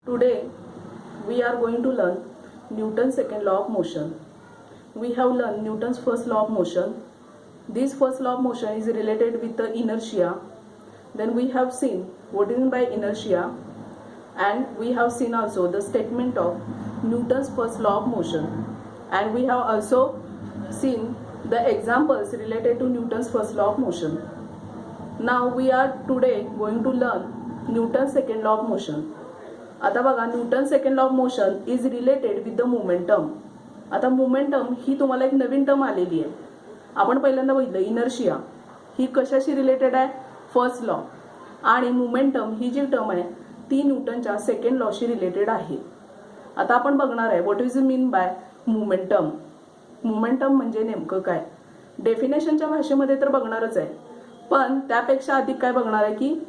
Today we are going to learn Newton's second law of motion. We have learned Newton's first law of motion. This first law of motion is related with the inertia. Then we have seen what is meant by inertia, and we have seen also the statement of Newton's first law of motion, and we have also seen the examples related to Newton's first law of motion. Now we are today going to learn Newton's second law of motion. आता बघा, Newton second law of motion is related with the momentum. आता momentum ही तुम्हाला एक नवीन term आलेली आहे. आपण पहिल्यांदा बघितलं इनर्शिया ही कशाशी रिलेटेड आहे, फर्स्ट लॉ, आणि मोमेंटम ही जी टर्म आहे ती न्यूटनच्या सेकंड लॉशी रिलेटेड आहे. आता आपण बघणार आहे what is mean by momentum. Momentum म्हणजे नेमकं काय, डेफिनेशनच्या भाषेमध्ये तर बघणारच आहे, पण त्यापेक्षा अधिक काय बघणार आहे की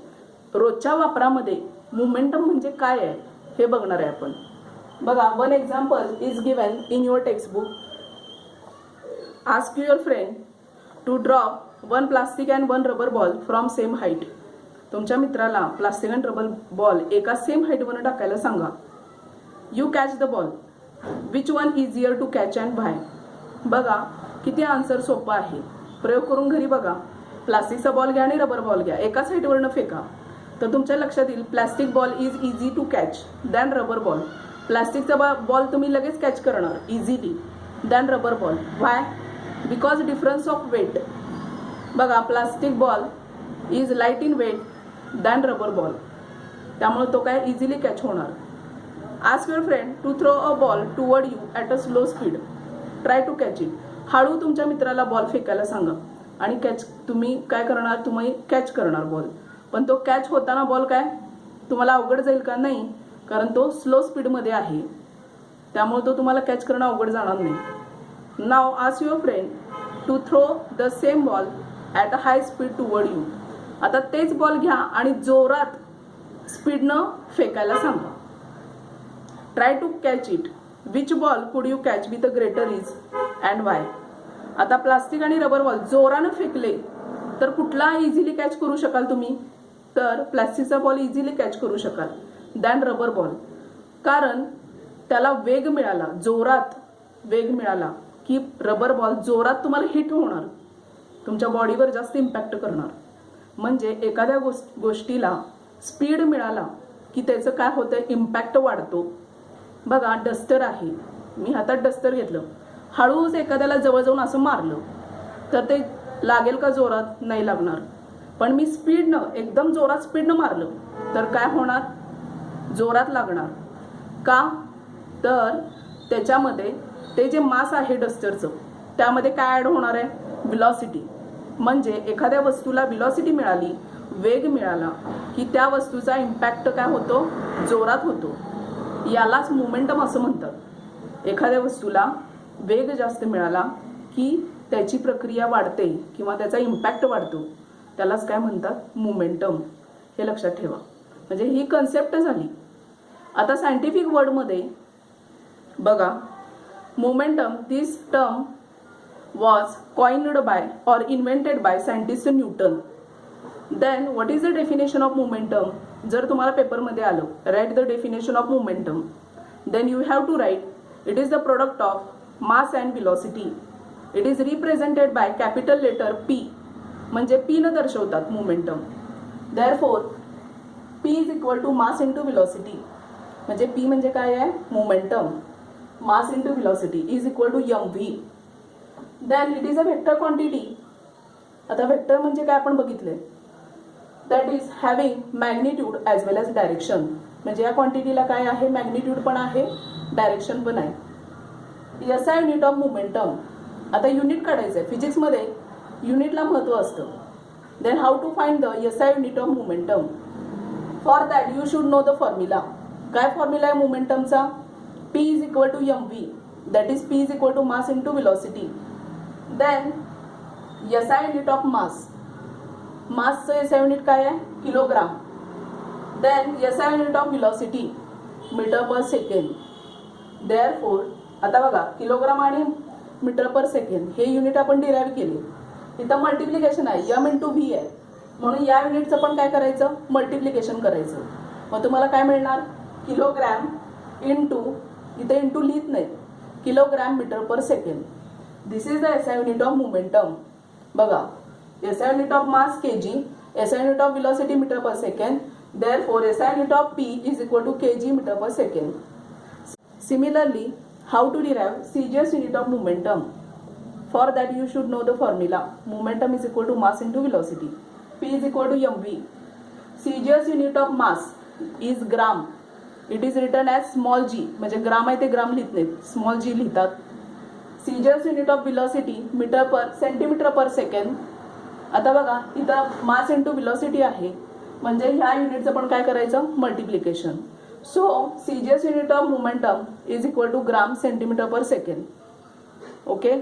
रोजच्या वापरामध्ये मोमेंटम म्हणजे काय आहे हे बघणार आहे आपण. बघा, one example is given in your textbook. Ask your friend to drop one plastic and one rubber ball from same height. तुमच्या मित्राला प्लास्टिक अँड रबर बॉल एका सेम हाईटवर टाकायला सांगा. You catch the ball, which one easier to catch and why. बघा किती answer सोपा आहे. प्रयोग करून घरी बघा. प्लास्टिकचा बॉल घ्या आणि रबर बॉल घ्या, एकाच हाईटवरनं फेका, तर तुमच्या लक्षात येईल plastic ball is easy to catch than rubber ball. प्लास्टिकचा बॉल तुम्ही लगेच कॅच करणार easily than rubber ball. Why? Because difference of weight. बघा, plastic ball is light in weight than rubber ball, त्यामुळे तो काय इझिली कॅच होणार. Ask your friend to throw a ball toward you at a slow speed. Try to catch it. हळू तुमच्या मित्राला ball फेकायला सांगा आणि कॅच तुम्ही काय करणार, तुम्ही कॅच करणार बॉल. पण तो कॅच होताना बॉल काय तुम्हाला अवघड जाईल का? नाही, कारण तो स्लो स्पीडमध्ये आहे, त्यामुळे तो तुम्हाला कॅच करणं अवघड जाणार नाही. Now ask your friend to throw the same ball at a high speed toward you. आता तेच बॉल घ्या आणि जोरात स्पीडनं फेकायला सांगा. Try to catch it. Which ball could you catch with a greater ease and why. आता plastic आणि रबर बॉल जोरानं फेकले तर कुठला इझिली कॅच करू शकाल तुम्ही, तर प्लास्टिकचा बॉल इझिली कॅच करू शकाल दॅन रबर बॉल, कारण त्याला वेग मिळाला, जोरात वेग मिळाला की रबर बॉल जोरात तुम्हाला हिट होणार, तुमच्या बॉडीवर जास्त इम्पॅक्ट करणार. म्हणजे एखाद्या गोष्टीला स्पीड मिळाला की त्याचं काय होतं, इम्पॅक्ट वाढतो. बघा, डस्टर आहे, मी हातात डस्टर घेतलं, हळूच एखाद्याला जवळ जाऊन असं मारलं तर ते लागेल का जोरात? नाही लागणार. पण मी स्पीडनं, एकदम जोरात स्पीडनं मारलं तर काय होणार, जोरात लागणार. का? तर त्याच्यामध्ये ते जे मास आहे डस्टरचं त्यामध्ये काय ॲड होणार आहे, व्हेलॉसिटी. म्हणजे एखाद्या वस्तूला व्हेलॉसिटी मिळाली, वेग मिळाला की त्या वस्तूचा इम्पॅक्ट काय होतो, जोरात होतो. यालाच मोमेंटम असं म्हणतात. एखाद्या वस्तूला वेग जास्त मिळाला की त्याची प्रक्रिया वाढते किंवा त्याचा इम्पॅक्ट वाढतो, त्यालाच काय म्हणतात, मोमेंटम. हे लक्षात ठेवा. म्हणजे ही कन्सेप्ट झाली. आता सायंटिफिक वर्डमध्ये बघा, momentum this term was coined by और invented by scientist Newton. Then what is the definition of momentum. जर तुम्हाला पेपरमध्ये आलं, write the definition of momentum, then you have to write it is the product of mass and velocity. It is represented by capital letter P, म्हणजे P न दर्शवतात momentum. Therefore P is equal to mass into velocity. म्हणजे P म्हणजे काय आहे, momentum. Mass into velocity is equal to mv. Then it is a vector quantity. आता vector म्हणजे काय आपण बघितले, that is having magnitude as well as direction. म्हणजे या क्वांटिटीला काय आहे, मॅग्निट्यूड पण आहे, डायरेक्शन पण आहे. SI unit of momentum. आता युनिट काढायचं आहे, फिजिक्समध्ये युनिटला महत्त्व असतं. Then how to find the SI unit of momentum. For that you should know the formula. काय फॉर्म्युला आहे मोमेंटमचा, P is equal to mv, that is P is equal to mass into velocity. Then SI unit of mass. मासचं SI unit काय आहे, kilogram. Then SI unit of velocity, metre per second. Therefore आता बघा, kilogram आणि metre per second हे unit आपण derive केले. इथं मल्टिप्लिकेशन आहे, m इंटू v आहे, म्हणून या युनिटचं पण काय करायचं, मल्टिप्लिकेशन करायचं. मग तुम्हाला काय मिळणार, किलोग्रॅम इंटू, इथे इंटू लिहित नाही, kilogram metre per second. This is the SI unit of momentum. बघा, SI unit of mass KG, SI unit of velocity metre per second. Therefore, SI unit of P is equal to kg meter per second. Similarly, how to derive CGS unit of momentum? For that, you should know the formula. Momentum is equal to mass into velocity. P is equal to mv. CGS unit of mass is gram. It is written as small g. म्हणजे ग्राम आहे ते ग्राम लिहित नाहीत, small जी लिहितात. CGS unit of velocity metre per centimetre per second. आता बघा, इथं mass into velocity आहे, म्हणजे ह्या युनिटचं पण काय करायचं, multiplication. So CGS unit of momentum is equal to gram centimetre per second. Okay,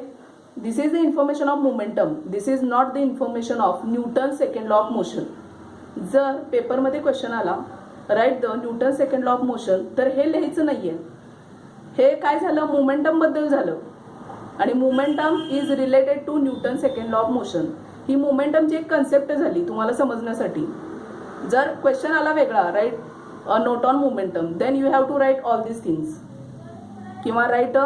this is the information of momentum. This is not the information of Newton second law of motion. जर पेपरमध्ये question आला write the Newton second law of motion, तर हे लिहायचं नाहीये. हे काय झालं, मोमेंटम बद्दल झालं, आणि momentum is related to Newton second law of motion. ही मोमेंटमची एक कन्सेप्ट झाली तुम्हाला समजण्यासाठी. जर क्वेश्चन आला वेगळा, write a note on momentum, then you have to write all this things, किंवा write a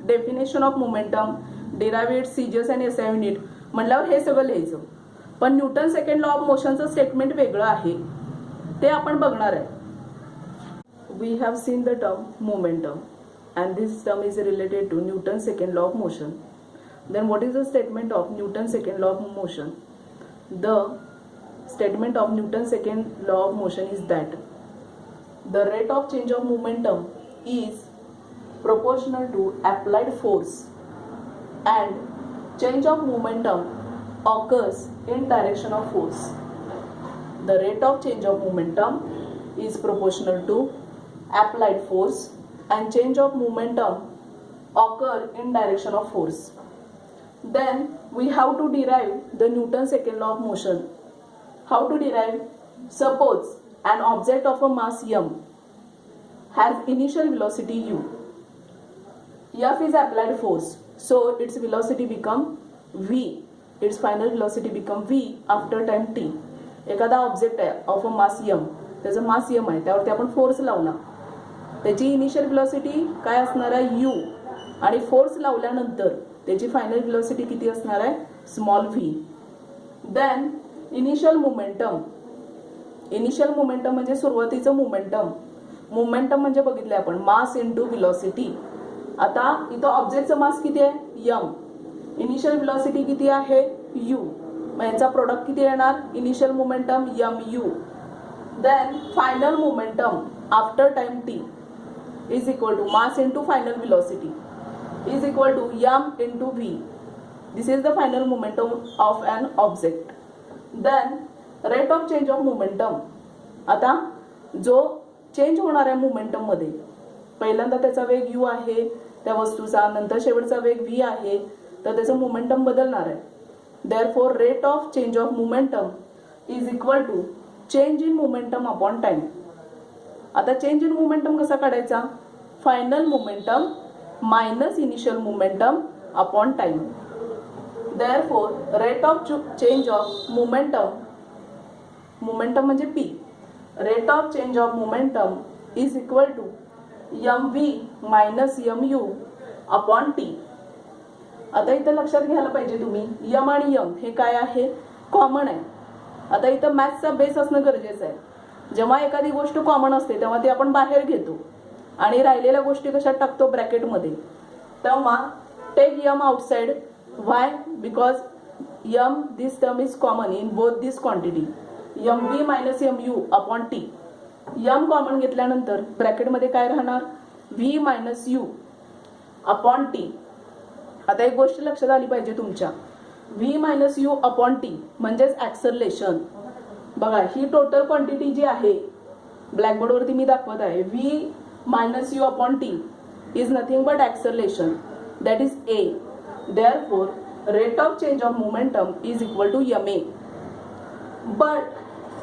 definition of momentum, derive it CGS and SI unit म्हटल्यावर हे सगळं लिहायचं. पण न्यूटन सेकंड लॉ ऑफ मोशनचं स्टेटमेंट वेगळं आहे, ते आपण बघणार आहे. We have seen the term momentum and this term is related to Newton second law of motion. Then what is the statement of Newton second law of motion? The statement of Newton's second law of motion is that the rate of change of momentum is proportional to applied force, and change of momentum occurs in direction of force. The rate of change of momentum is proportional to applied force, and change of momentum occur in direction of force. Then we have to derive the Newton's second law of motion. How to derive? Suppose an object of a mass m has initial velocity u. F is applied force, so its velocity become v. Its final velocity become v after time t. एखादा object आहे of a mass m, त्याचं मास m आहे, त्यावरती आपण force लावला, त्याची initial velocity काय असणार आहे, u, आणि फोर्स लावल्यानंतर त्याची फायनल वेलोसिटी किती असणार आहे, small v. Then initial momentum. Initial momentum म्हणजे सुरुवातीचं मोमेंटम. मोमेंटम म्हणजे बघितले आपण मास इंटू वेलोसिटी. आता इथं ऑब्जेक्टचं मास किती आहे, m. इनिशियल वेलोसिटी किती आहे, u. मग यांचा प्रोडक्ट किती येणार, initial momentum mu. Then final momentum after time t is equal to mass into final velocity is equal to m into v. This is the final momentum of an object. Then rate of change of momentum. आता जो change होणार आहे momentum मध्ये, पहिल्यांदा त्याचा वेग u आहे त्या वस्तूचा, नंतर शेवटचा वेग v आहे, तर त्याचं मोमेंटम बदलणार आहे. Therefore rate of change of momentum is equal to change in momentum upon time. आता चेंज इन मोमेंटम कसा काढायचा, final momentum minus initial momentum upon time. Therefore, rate of change of momentum, momentum म्हणजे P, rate of change of momentum is equal to mv minus mu upon t. आता इथं लक्षात घ्यायला पाहिजे तुम्ही, m आणि m हे काय आहे, कॉमन आहे. आता इथं मॅथ्सचा बेस असणं गरजेचं आहे. जेव्हा एखादी गोष्ट कॉमन असते तेव्हा ती आपण बाहेर घेतो आणि राहिलेल्या गोष्टी कशात टाकतो, ब्रॅकेटमध्ये. तेव्हा take m outside. Why? Because m, this term is common in both this quantity, mv minus mu upon t. m common घेतल्यानंतर ब्रॅकेटमध्ये काय राहणार, v minus u upon t. आता एक गोष्ट लक्षात आली पाहिजे तुमच्या, v minus u upon t म्हणजेच ॲक्सलरेशन. बघा, ही टोटल क्वांटिटी जी आहे ब्लॅकबोर्डवरती मी दाखवत आहे, v minus u upon t is nothing but acceleration, that is a. Therefore, rate of change of momentum is equal to ma. But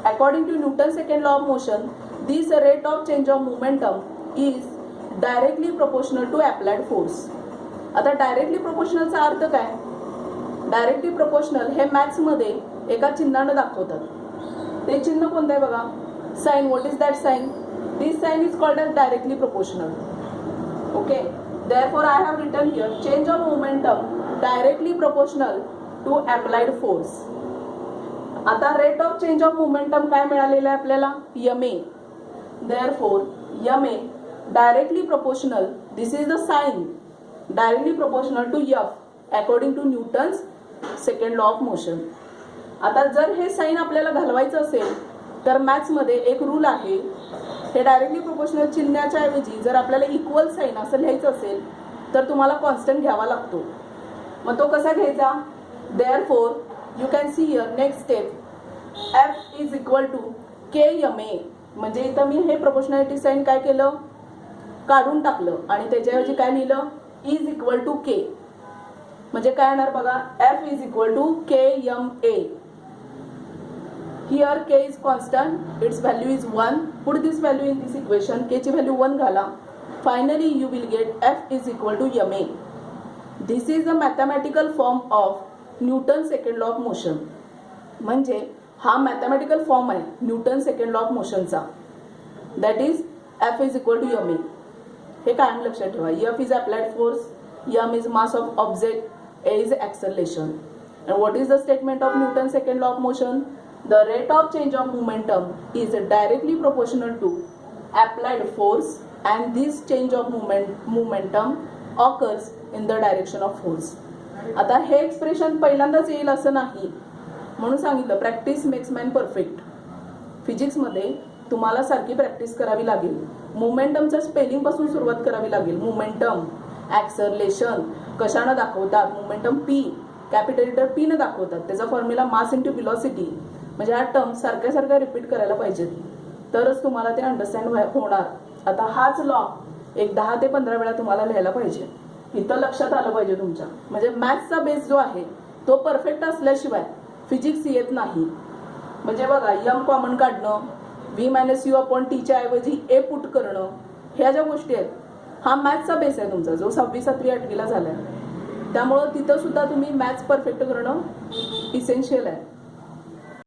according to Newton's second law of motion, this rate of change of momentum is directly proportional to applied force. आता directly प्रोपोर्शनलचा अर्थ काय, directly proportional हे maths मध्ये एका चिन्हाने दाखवतात. ते चिन्ह कोणतं आहे बघा, sign. What is that sign, This sign is called as directly proportional. Okay, therefore I have written here change of momentum directly proportional to applied force. आता rate of change of momentum काय मिळालेलं आहे आपल्याला, ma. Therefore ma directly proportional, this is the sign, directly proportional to f according to Newton's second law of motion. आता जर हे sign आपल्याला घालवायचं असेल तर मॅथ्स मध्ये एक रूल आहे, हे डायरेक्टली प्रोपोर्शनल चिन्हाच्या ऐवजी जर आपल्याला इक्वल साइन असं लिहायचं असेल तर तुम्हाला कॉन्स्टंट घ्यावा लागतो. मग तो कसा घ्यायचा, therefore you can see here next step, f is equal to K ma. म्हणजे इथं मी हे प्रोपोर्शनॅलिटी साइन काय केलं, काढून टाकलं आणि त्याच्याऐवजी काय लिहिलं, इज इक्वल टू के. म्हणजे काय येणार बघा, f is equal to K ma. Here k is constant, its value is 1. Put this value in this equation, k ची value 1 घाला. Finally you will get f is equal to ma. This is the mathematical form of Newton's second law of motion. म्हणजे हा mathematical form आहे Newton second law of मोशनचा, that is f is equal to ma. हे कायम लक्षात ठेवा. f is applied force, m is mass of object, a is acceleration. And what is the statement of Newton's second law of motion? The rate of change of momentum is directly proportional to applied force, and this change of momentum occurs in the direction of force. आता हे expression पहिल्यांदाच येईल असं नाही, म्हणून सांगितलं practice makes man perfect. फिजिक्समध्ये तुम्हाला सारखी प्रॅक्टिस करावी लागेल. मोमेंटमच्या स्पेलिंग पासून सुरुवात करावी लागेल. मोमेंटम, ॲक्सलरेशन कशानं दाखवतात, momentum P, capital letter P न दाखवतात. त्याचा फॉर्म्युला मास इंटू व्हेलॉसिटी. म्हणजे हा टर्म सारख्या सारख्या रिपीट करायला पाहिजेत, तरच तुम्हाला ते अंडरस्टँड होणार. आता हाच लॉ एक 10 ते 15 वेळा तुम्हाला लिहायला पाहिजे. इथं लक्षात आलं पाहिजे तुमच्या. म्हणजे मॅथ्सचा बेस जो आहे तो परफेक्ट असल्याशिवाय फिजिक्स येत नाही. म्हणजे बघा, यम कॉमन काढणं, व्ही मायनस यू अपॉन टीच्या ऐवजी ए पुट करणं, ह्या ज्या गोष्टी आहेत हा मॅथ्सचा बेस आहे तुमचा, जो 6वी 7वी 8वीला झालाय. त्यामुळं तिथं सुद्धा तुम्ही मॅथ्स परफेक्ट करणं इसेन्शियल आहे.